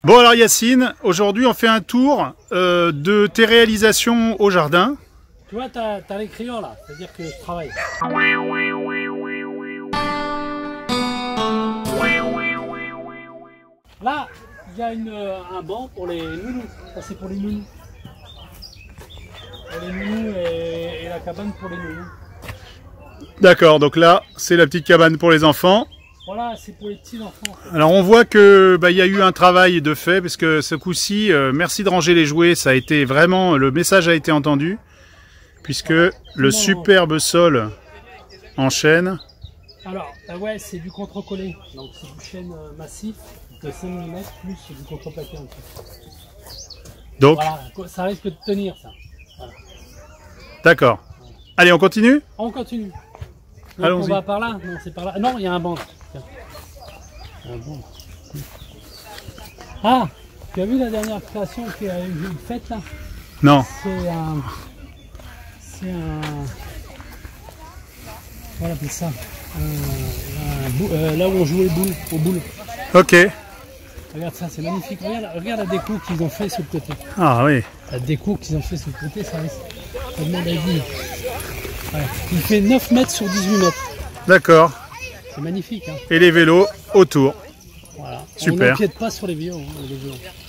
Bon alors Yacine, aujourd'hui on fait un tour de tes réalisations au jardin. Tu vois, t'as les crayons là, c'est-à-dire que je travaille. Là, il y a un banc pour les nounous. Ça c'est pour les nounous. Pour les nounous et la cabane pour les nounous. D'accord, donc là c'est la petite cabane pour les enfants. Voilà, c'est pour les petits enfants. Alors on voit que y a eu un travail de fait, parce que ce coup-ci, merci de ranger les jouets, ça a été vraiment, le message a été entendu, puisque le superbe sol en chêne. Alors, ouais, c'est du contre-collé, donc c'est du chêne massif de 5 mm plus du contreplaqué en dessous. Donc, voilà, ça risque de tenir ça. Voilà. D'accord. Allez, on continue? On continue. On va par là? Non, c'est par là. Non, il y a un banc. Tiens. Un banc. Ah, tu as vu la dernière création qui a eu faite là? Non. C'est un. Voilà, c'est ça. Là où on jouait aux boules. Ok. Regarde ça, c'est magnifique. Regarde la déco qu'ils ont fait sur le côté. Ah oui. La déco qu'ils ont fait sur le côté, ça demande à vue. Voilà. Il fait 9 mètres sur 18 mètres. D'accord. C'est magnifique. Hein. Et les vélos autour. Voilà. Super. On n'empiète pas sur les vélos.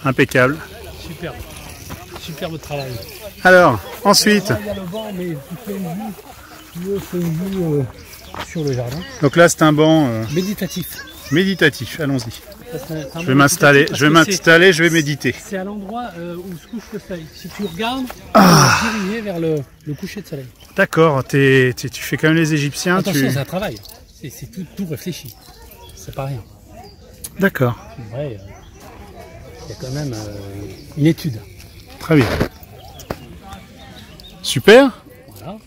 Impeccable. Superbe. Superbe travail. Alors, ensuite. Là, il y a le banc, mais tu fais une vue sur le jardin. Donc là, c'est un banc méditatif. Méditatif, allons-y. Je vais m'installer, je vais méditer. C'est à l'endroit où se couche le soleil. Si tu regardes, tu vas diriger vers le coucher de soleil. D'accord, tu fais quand même les Égyptiens. Attention, c'est un travail. C'est tout réfléchi. C'est pas rien. D'accord. Ouais, il y a quand même une étude. Très bien. Super. Voilà.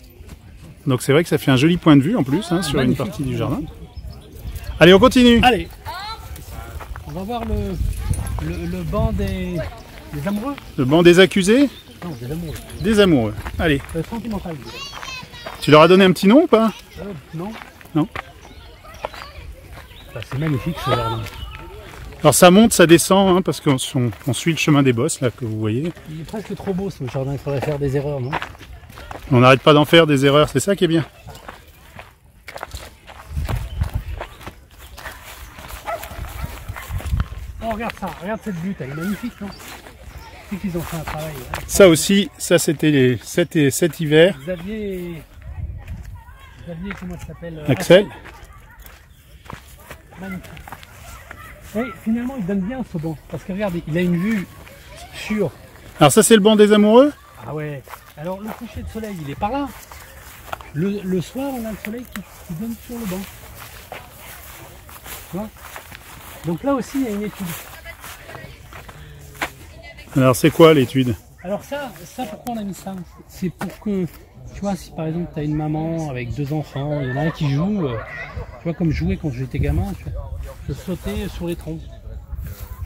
Donc c'est vrai que ça fait un joli point de vue en plus sur une partie du jardin. Allez, on continue. Allez. On va voir le banc des amoureux. Le banc des accusés? Non, des amoureux. Des amoureux. Allez. Sentimental. Tu leur as donné un petit nom ou pas? Non. Non. Bah, c'est magnifique ce jardin. Alors ça monte, ça descend, hein, parce qu'on suit le chemin des bosses là que vous voyez. Il est presque trop beau ce jardin, il faudrait faire des erreurs, non? On n'arrête pas d'en faire des erreurs, c'est ça qui est bien. Oh, regarde ça, regarde cette butte, elle est magnifique, non? C'est qu'ils ont fait un travail. Hein. Ça aussi, ça c'était cet hiver. Xavier, comment il s'appelle? Axel. Magnifique. Oui, finalement il donne bien ce banc, parce que regarde, il a une vue sur... Alors ça c'est le banc des amoureux? Ah ouais, alors le coucher de soleil il est par là. Le soir on a le soleil qui donne sur le banc. Tu vois? Donc là aussi il y a une étude. Alors c'est quoi l'étude? Alors ça pourquoi on a mis ça? C'est pour que, tu vois, si par exemple tu as une maman avec 2 enfants, il y en a un qui joue, tu vois, comme je jouais quand j'étais gamin, tu vois, je sautais sur les troncs.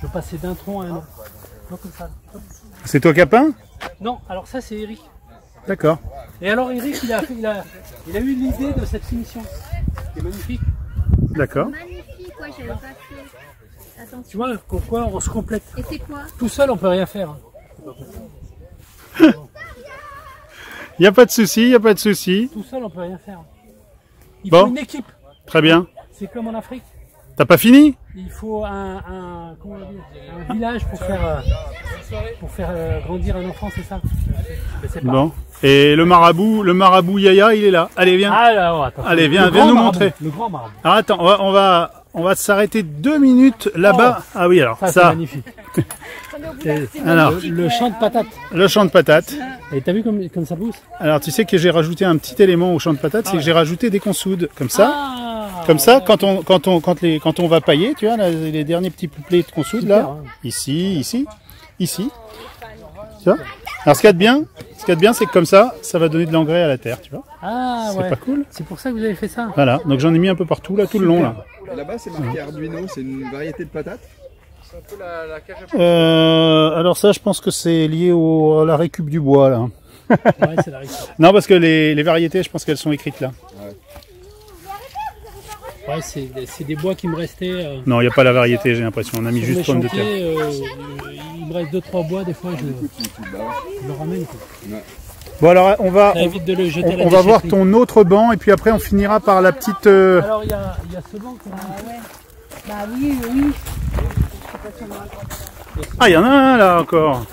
Je passais d'un tronc à un autre. Tu vois, comme ça. C'est toi qui as peint? Non, alors ça c'est Eric. D'accord. Et alors Eric il a eu l'idée de cette finition. C'est magnifique. D'accord. Magnifique, ouais, j'avais pas fait. Attention. Tu vois, pourquoi on se complète. Et c'est quoi? Tout seul on peut rien faire. Il n'y a pas de souci, il n'y a pas de souci. Tout seul on peut rien faire. Il faut une équipe. Très bien. C'est comme en Afrique. T'as pas fini? Il faut un village pour faire grandir un enfant, c'est ça? Je sais pas. Bon. Et le marabout Yaya, il est là. Allez, viens. Ah, là, attends. Allez, viens nous montrer. Le grand marabout. Alors attends, on va s'arrêter 2 minutes là-bas. Oh. Ah oui, alors ça. C'est magnifique. Alors, le champ de patates. Le champ de patates. Et t'as vu comme ça pousse? Alors tu sais que j'ai rajouté un petit élément au champ de patates, c'est que j'ai rajouté des consoudes comme ça. Comme ça, quand on va pailler, tu vois, là, les derniers petits plaies de consoude là, hein. Ici. Tu vois. Alors ce qu'il y a de bien, c'est que comme ça va donner de l'engrais à la terre, tu vois. Ah ouais. C'est pas cool. C'est pour ça que vous avez fait ça. Voilà, donc j'en ai mis un peu partout là, tout le long là. Là-bas c'est marqué Arduino, c'est une variété de patates. C'est un peu la cage à alors ça, je pense que c'est lié à la récup du bois là. Ouais, c'est la récup. Non, parce que les variétés, je pense qu'elles sont écrites là. Ouais. Ouais, c'est des bois qui me restaient. Non, il n'y a pas la variété, j'ai l'impression. On a mis sur juste mes pommes de chantiers, terre. il me reste 2-3 bois, des fois je le ramène. Quoi. Bon alors, on va, Ça évite de le jeter à la on va voir déchetterie. ton autre banc et puis après on finira par la petite... Alors il y a ce banc qu'on a. Bah oui, oui. Ah, il y en a un là encore.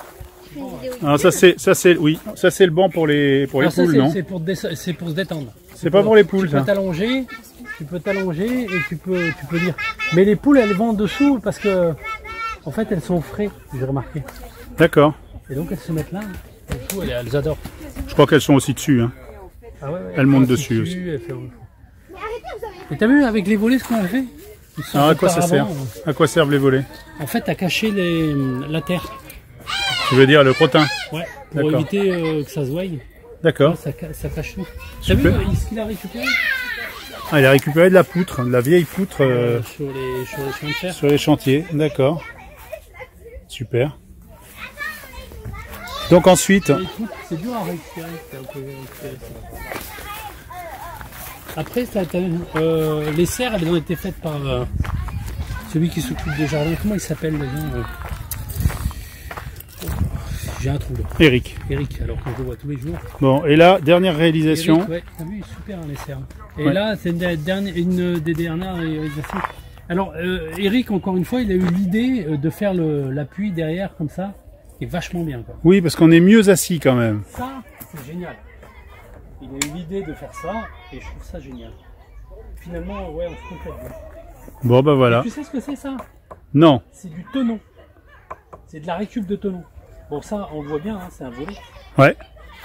Je fais une vidéo. Alors ça c'est oui, ça c'est le banc pour les Alors ça, poules, non? c'est pour se détendre. C'est pas pour les poules, Tu peux ça. t'allonger, et tu peux lire. Mais les poules, elles vont en dessous parce que, en fait, elles sont frais, j'ai remarqué. D'accord. Et donc elles se mettent là. Dessous, elles adorent. Je crois qu'elles sont aussi dessus. Hein. Ah ouais, Elles montent font dessus aussi. elles font- Et t'as vu avec les volets ce qu'on a fait? Ils sont Alors à quoi ça sert? auparavant, À quoi servent les volets? En fait, à cacher la terre. Tu veux dire le crottin? Ouais. Pour D'accord. éviter que ça se voie. D'accord. Ça cache tout. T'as vu Super. ce qu'il a récupéré Ah, il a récupéré de la poutre, de la vieille poutre sur les chemins de fer? sur les chantiers. D'accord. Super. Donc ensuite, Les trucs, c'est dur à récupérer. Après, les serres, elles ont été faites par celui qui s'occupe des jardins. Comment il s'appelle déjà J'ai un trou là. Eric. Eric, alors que je le vois tous les jours. Bon, et là, dernière réalisation. Eric, ouais, t'as vu, super hein, les serres. Et Ouais. là, c'est une des dernières réalisations. Alors, Eric, encore une fois, il a eu l'idée de faire l'appui derrière comme ça, qui est vachement bien. Quoi. Oui, parce qu'on est mieux assis quand même. Ça, c'est génial. Il a eu l'idée de faire ça, et je trouve ça génial. Finalement, ouais, on se complète bien. Bon, bah voilà. Tu sais ce que c'est ça? Non. C'est du tonneau. C'est de la récup de tonneau. Bon, ça, on le voit bien, hein, c'est un volet. Ouais.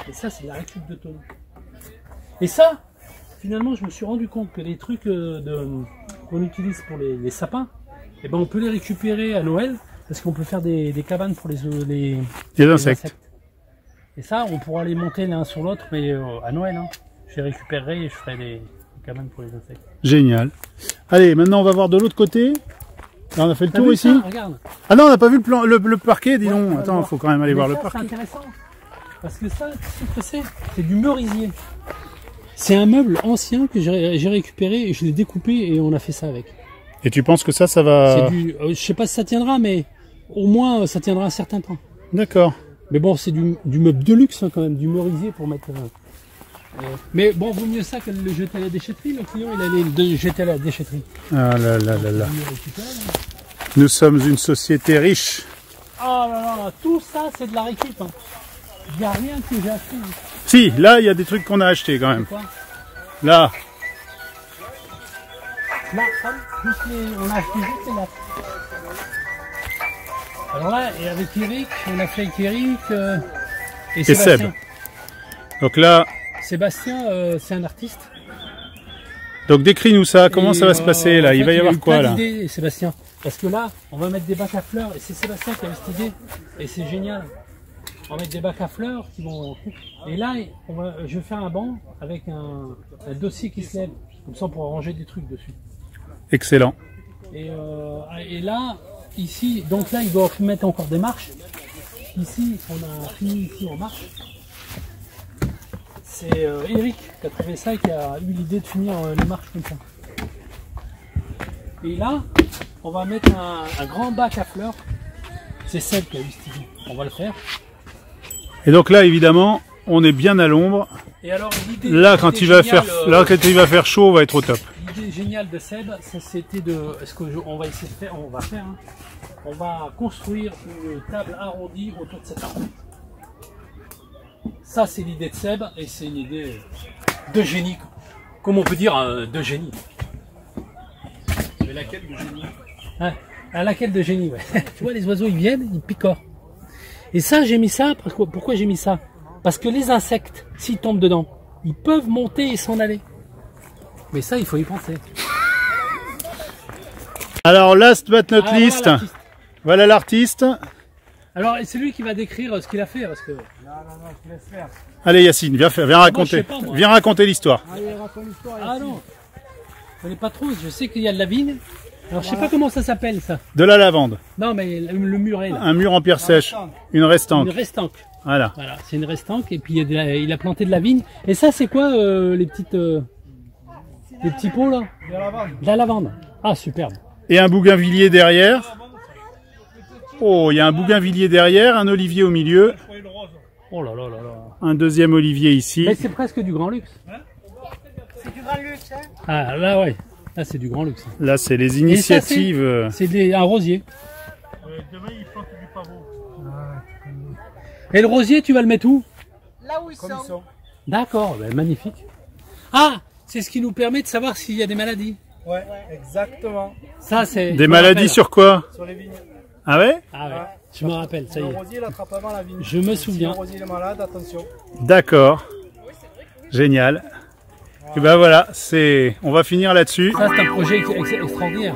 Et ça, c'est de la récup de tonneau. Et ça, finalement, je me suis rendu compte que les trucs qu'on utilise pour les sapins, eh ben, on peut les récupérer à Noël, parce qu'on peut faire des cabanes pour les insectes. Et ça, on pourra les monter l'un sur l'autre, mais à Noël. Hein. Je les récupérerai et je ferai des cabanes pour les insectes. Génial. Allez, maintenant on va voir de l'autre côté. Là, on a fait le T'as tour vu ici. ça? Regarde. Ah non, on n'a pas vu le parquet, dis donc. Ouais, on va Attends, voir. faut quand même aller Mais voir le ça, parquet. C'est intéressant. Parce que ça, tu sais ce que c'est? C'est du merisier. C'est un meuble ancien que j'ai récupéré et je l'ai découpé et on a fait ça avec. Et tu penses que ça va... Je sais pas si ça tiendra, mais au moins ça tiendra un certain temps. D'accord. Mais bon, c'est du meuble de luxe hein, quand même, du merisier pour mettre. Mais bon, vaut mieux ça que de le jeter à la déchetterie. Le client, il allait le jeter à la déchetterie. Ah là là là là. Il le récupère, là. Nous sommes une société riche. Oh là là, tout ça c'est de la récup. Hein. Il n'y a rien que j'ai acheté. Hein. Si, là, il y a des trucs qu'on a achetés quand même. Quoi Là. Là, on a acheté juste les lattes. Alors là, et avec Eric, on a fait avec Eric et Sébastien. Seb. Donc là, Sébastien, c'est un artiste. donc décris-nous ça. Comment Et, ça va se passer là? en Il fait, va y a avoir eu quoi plein là? d'idées, Sébastien. Parce que là, on va mettre des bacs à fleurs et c'est Sébastien qui a eu cette idée. Et c'est génial. On va mettre des bacs à fleurs qui vont. Et là, je vais faire un banc avec un dossier qui se lève. Comme ça, on pourra ranger des trucs dessus. Excellent. Et là, ici, donc là, il doit mettre encore des marches. Ici, on a fini ici en marche. C'est Eric qui a trouvé ça et qui a eu l'idée de finir les marches comme ça. Et là, on va mettre un grand bac à fleurs. C'est celle qui a eu cette idée. On va le faire. Et donc là, évidemment, on est bien à l'ombre. Et alors, Là, quand il va faire, chaud, on va être au top. L'idée géniale de Seb, c'était on va essayer de faire, hein. On va construire une table arrondie autour de cette arbre. Ça, c'est l'idée de Seb et c'est une idée de génie. Comme on peut dire, de génie. Mais laquelle de génie? Hein, à laquelle de génie, ouais. Tu vois, les oiseaux, ils viennent, ils picorent. Et ça, j'ai mis ça, pourquoi j'ai mis ça? Parce que les insectes, s'ils tombent dedans, ils peuvent monter et s'en aller. Mais ça, il faut y penser. Alors, last but not least, Voilà l'artiste. voilà l'artiste. Alors, c'est lui qui va décrire ce qu'il a fait, parce que... je laisse faire. Allez Yacine, viens je raconter. sais pas, moi. Viens raconter l'histoire. Allez, raconte l'histoire. Ah non, je connais pas trop, je sais qu'il y a de la vigne. Alors, je sais pas comment ça s'appelle, ça. De la lavande, Non, mais le muret, là. un mur en pierre sèche, une restanque. Une restanque. Voilà. Voilà, c'est une restanque, et puis il a planté de la vigne. Et ça, c'est quoi, les petites... Des petits pots là? De la lavande. Ah, superbe. Et un bougainvillier derrière. Oh, il y a un bougainvillier derrière, un olivier au milieu. Oh là là là là. Un deuxième olivier ici. Mais c'est presque du grand luxe. C'est du grand luxe, hein. Ah là ouais. Là c'est du grand luxe. Là, c'est les initiatives. C'est un rosier. Et le rosier, tu vas le mettre où? Là où ils sont. D'accord, ben, magnifique. Ah, c'est ce qui nous permet de savoir s'il y a des maladies. Ouais, exactement. Ça c'est. Des maladies sur quoi? Sur les vignes. Ah ouais? Ah ouais. Je me rappelle, ça y Le est. rosier, il attrape avant la vigne. Je me Si souviens. le rosier est malade, attention. D'accord. Génial. Et ben voilà, on va finir là-dessus. Ça c'est un projet extraordinaire.